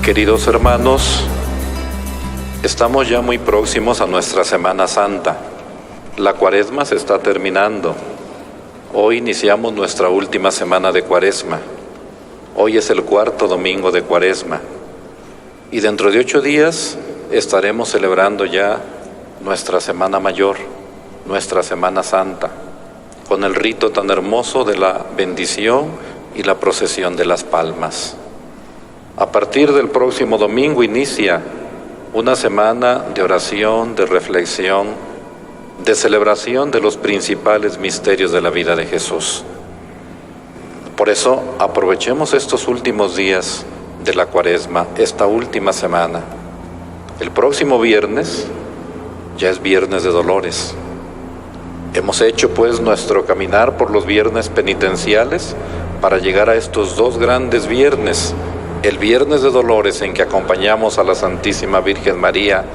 Queridos hermanos, estamos ya muy próximos a nuestra Semana Santa. La Cuaresma se está terminando. Hoy iniciamos nuestra última semana de Cuaresma. Hoy es el cuarto domingo de Cuaresma. Y dentro de 8 días estaremos celebrando ya nuestra Semana Mayor, nuestra Semana Santa, con el rito tan hermoso de la bendición y la procesión de las palmas. A partir del próximo domingo inicia una semana de oración, de reflexión, de celebración de los principales misterios de la vida de Jesús. Por eso aprovechemos estos últimos días de la Cuaresma, esta última semana. El próximo viernes ya es Viernes de Dolores. Hemos hecho pues nuestro caminar por los viernes penitenciales para llegar a estos 2 grandes viernes. El Viernes de Dolores, en que acompañamos a la Santísima Virgen María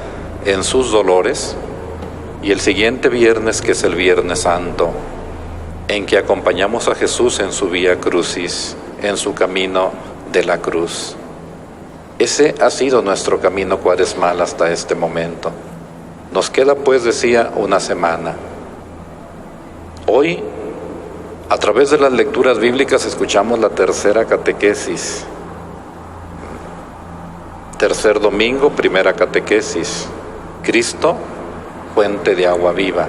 en sus dolores, y el siguiente viernes, que es el Viernes Santo, en que acompañamos a Jesús en su Vía Crucis, en su camino de la cruz. Ese ha sido nuestro camino cuaresmal hasta este momento. Nos queda, pues, decía, una semana. Hoy, a través de las lecturas bíblicas, escuchamos la tercera catequesis. Tercer domingo, primera catequesis. Cristo, fuente de agua viva.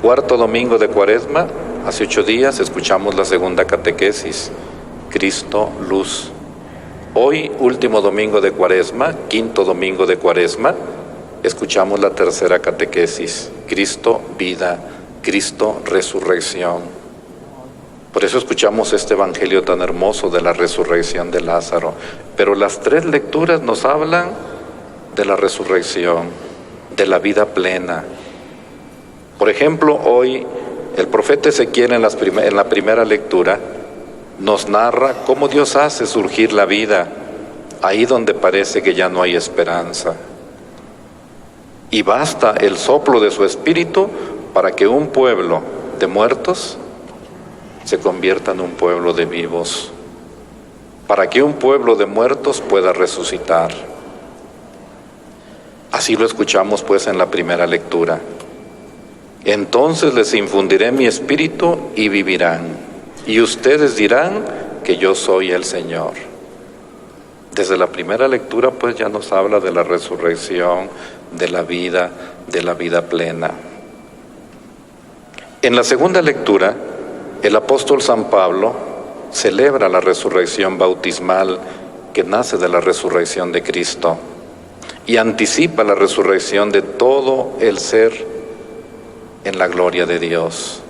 Cuarto domingo de Cuaresma, hace 8 días, escuchamos la segunda catequesis. Cristo, luz. Hoy, último domingo de Cuaresma, quinto domingo de Cuaresma, escuchamos la tercera catequesis. Cristo, vida. Cristo, resurrección. Por eso escuchamos este evangelio tan hermoso de la resurrección de Lázaro. Pero las 3 lecturas nos hablan de la resurrección, de la vida plena. Por ejemplo, hoy el profeta Ezequiel en la primera lectura nos narra cómo Dios hace surgir la vida ahí donde parece que ya no hay esperanza. Y basta el soplo de su espíritu para que un pueblo de muertos se convierta en un pueblo de vivos, para que un pueblo de muertos pueda resucitar. Así lo escuchamos pues en la primera lectura. Entonces les infundiré mi espíritu y vivirán, y ustedes dirán que yo soy el Señor. Desde la primera lectura pues ya nos habla de la resurrección, de la vida plena. En la segunda lectura, el apóstol San Pablo celebra la resurrección bautismal que nace de la resurrección de Cristo y anticipa la resurrección de todo el ser en la gloria de Dios.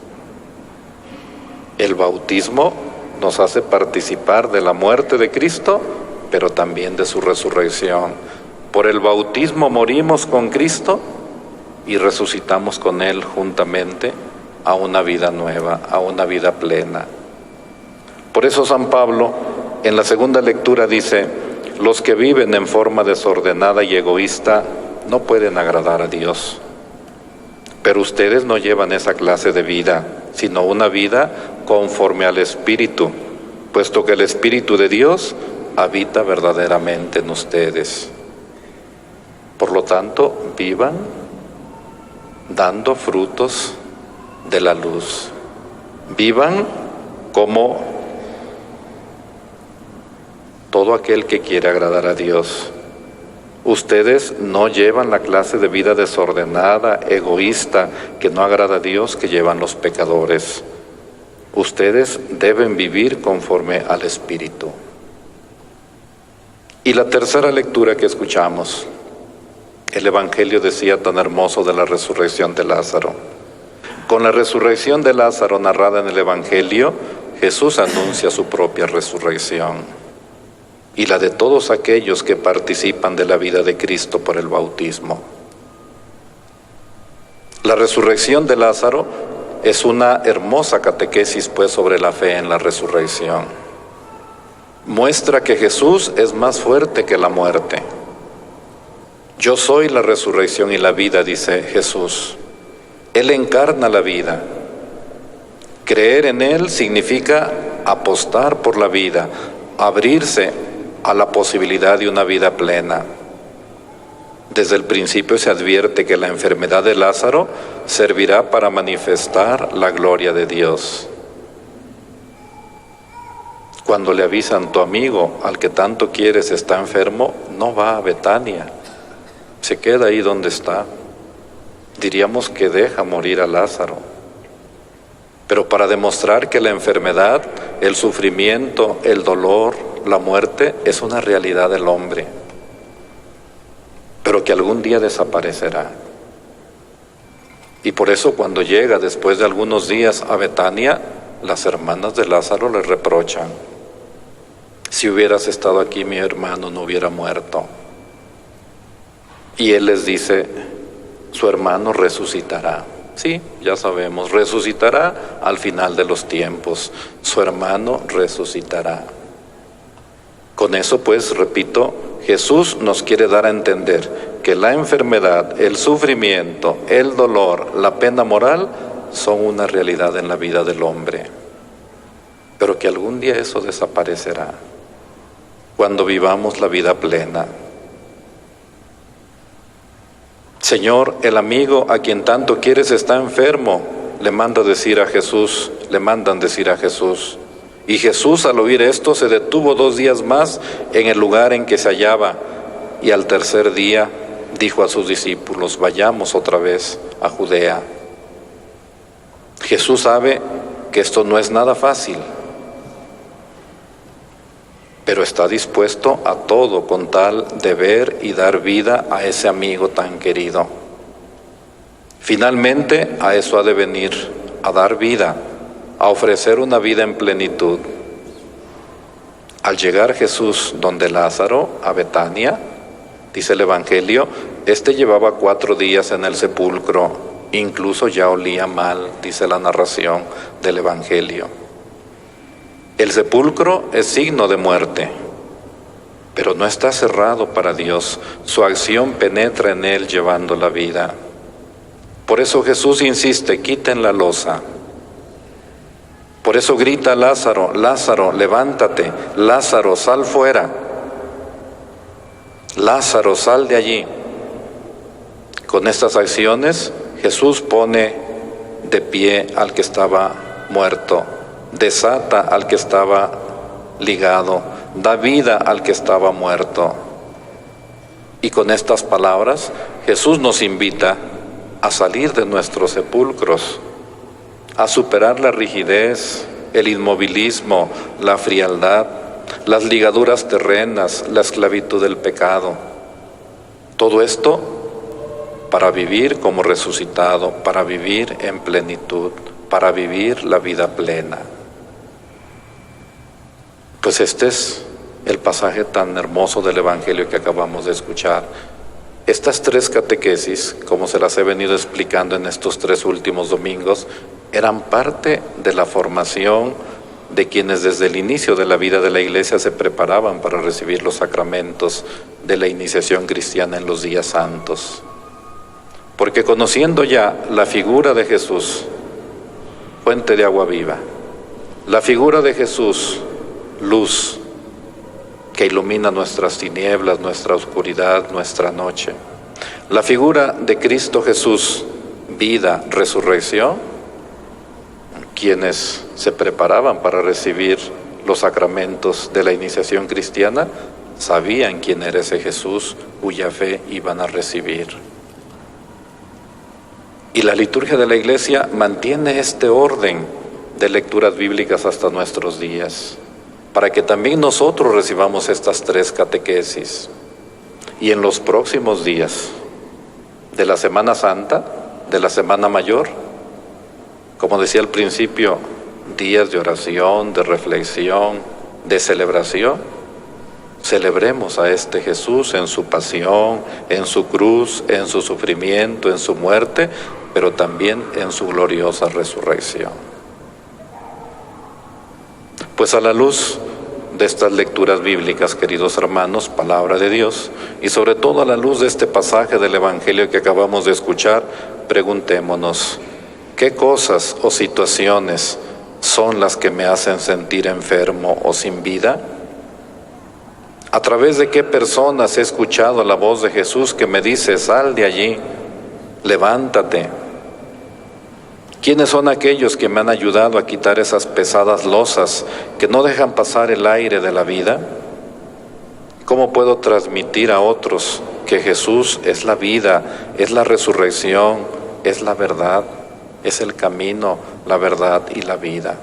El bautismo nos hace participar de la muerte de Cristo, pero también de su resurrección. Por el bautismo morimos con Cristo y resucitamos con Él juntamente a una vida nueva, a una vida plena. Por eso San Pablo en la segunda lectura dice: los que viven en forma desordenada y egoísta no pueden agradar a Dios. Pero ustedes no llevan esa clase de vida, sino una vida conforme al Espíritu, puesto que el Espíritu de Dios habita verdaderamente en ustedes. Por lo tanto, vivan dando frutos de la luz. Vivan como todo aquel que quiere agradar a Dios. Ustedes no llevan la clase de vida desordenada, egoísta, que no agrada a Dios, que llevan los pecadores. Ustedes deben vivir conforme al Espíritu. Y la tercera lectura que escuchamos, el Evangelio decía tan hermoso de la resurrección de Lázaro. Con la resurrección de Lázaro narrada en el Evangelio, Jesús anuncia su propia resurrección y la de todos aquellos que participan de la vida de Cristo por el bautismo. La resurrección de Lázaro es una hermosa catequesis pues sobre la fe en la resurrección. Muestra que Jesús es más fuerte que la muerte. Yo soy la resurrección y la vida, dice Jesús. Él encarna la vida. Creer en Él significa apostar por la vida, abrirse a la posibilidad de una vida plena. Desde el principio se advierte que la enfermedad de Lázaro servirá para manifestar la gloria de Dios. Cuando le avisan, tu amigo al que tanto quieres está enfermo, no va a Betania, se queda ahí donde está. Diríamos que deja morir a Lázaro. Pero para demostrar que la enfermedad, el sufrimiento, el dolor, la muerte es una realidad del hombre, pero que algún día desaparecerá. Y por eso cuando llega después de algunos días a Betania, las hermanas de Lázaro le reprochan: si hubieras estado aquí, mi hermano no hubiera muerto. Y él les dice: su hermano resucitará. Sí, ya sabemos, resucitará al final de los tiempos. Su hermano resucitará. Con eso, pues, repito, Jesús nos quiere dar a entender que la enfermedad, el sufrimiento, el dolor, la pena moral son una realidad en la vida del hombre, pero que algún día eso desaparecerá cuando vivamos la vida plena. Señor, el amigo a quien tanto quieres está enfermo, le mandan decir a Jesús. Y Jesús, al oír esto, se detuvo 2 días más en el lugar en que se hallaba, y al tercer día dijo a sus discípulos: vayamos otra vez a Judea. Jesús sabe que esto no es nada fácil, pero está dispuesto a todo con tal de ver y dar vida a ese amigo tan querido. Finalmente, a eso ha de venir, a dar vida, a ofrecer una vida en plenitud. Al llegar Jesús donde Lázaro, a Betania, dice el Evangelio, llevaba 4 días en el sepulcro, incluso ya olía mal, dice la narración del Evangelio. El sepulcro es signo de muerte, pero no está cerrado para Dios. Su acción penetra en él llevando la vida. Por eso Jesús insiste: quiten la losa. Por eso grita a Lázaro: Lázaro, levántate, Lázaro, sal fuera, Lázaro, sal de allí. Con estas acciones Jesús pone de pie al que estaba muerto, desata al que estaba ligado, da vida al que estaba muerto. Y con estas palabras Jesús nos invita a salir de nuestros sepulcros, a superar la rigidez, el inmovilismo, la frialdad, las ligaduras terrenas, la esclavitud del pecado. Todo esto para vivir como resucitado, para vivir en plenitud, para vivir la vida plena. Pues este es el pasaje tan hermoso del Evangelio que acabamos de escuchar. Estas 3 catequesis, como se las he venido explicando en estos 3 últimos domingos, eran parte de la formación de quienes desde el inicio de la vida de la Iglesia se preparaban para recibir los sacramentos de la iniciación cristiana en los días santos. Porque conociendo ya la figura de Jesús, fuente de agua viva, la figura de Jesús, luz que ilumina nuestras tinieblas, nuestra oscuridad, nuestra noche, la figura de Cristo Jesús, vida, resurrección, quienes se preparaban para recibir los sacramentos de la iniciación cristiana sabían quién era ese Jesús cuya fe iban a recibir. Y la liturgia de la Iglesia mantiene este orden de lecturas bíblicas hasta nuestros días, para que también nosotros recibamos estas 3 catequesis. Y en los próximos días de la Semana Santa, de la Semana Mayor, como decía al principio, días de oración, de reflexión, de celebración, celebremos a este Jesús en su pasión, en su cruz, en su sufrimiento, en su muerte, pero también en su gloriosa resurrección. Pues a la luz de estas lecturas bíblicas, queridos hermanos, palabra de Dios, y sobre todo a la luz de este pasaje del Evangelio que acabamos de escuchar, preguntémonos: ¿qué cosas o situaciones son las que me hacen sentir enfermo o sin vida? ¿A través de qué personas he escuchado la voz de Jesús que me dice, sal de allí, levántate? ¿Quiénes son aquellos que me han ayudado a quitar esas pesadas losas que no dejan pasar el aire de la vida? ¿Cómo puedo transmitir a otros que Jesús es la vida, es la resurrección, es la verdad, es el camino, la verdad y la vida?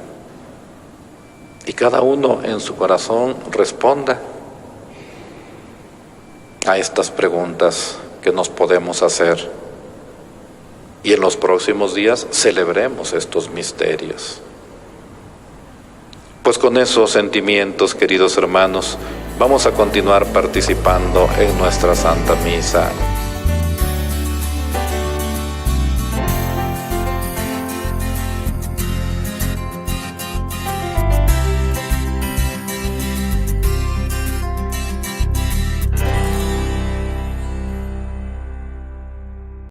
Y cada uno en su corazón responda a estas preguntas que nos podemos hacer. Y en los próximos días celebremos estos misterios. Pues con esos sentimientos, queridos hermanos, vamos a continuar participando en nuestra Santa Misa.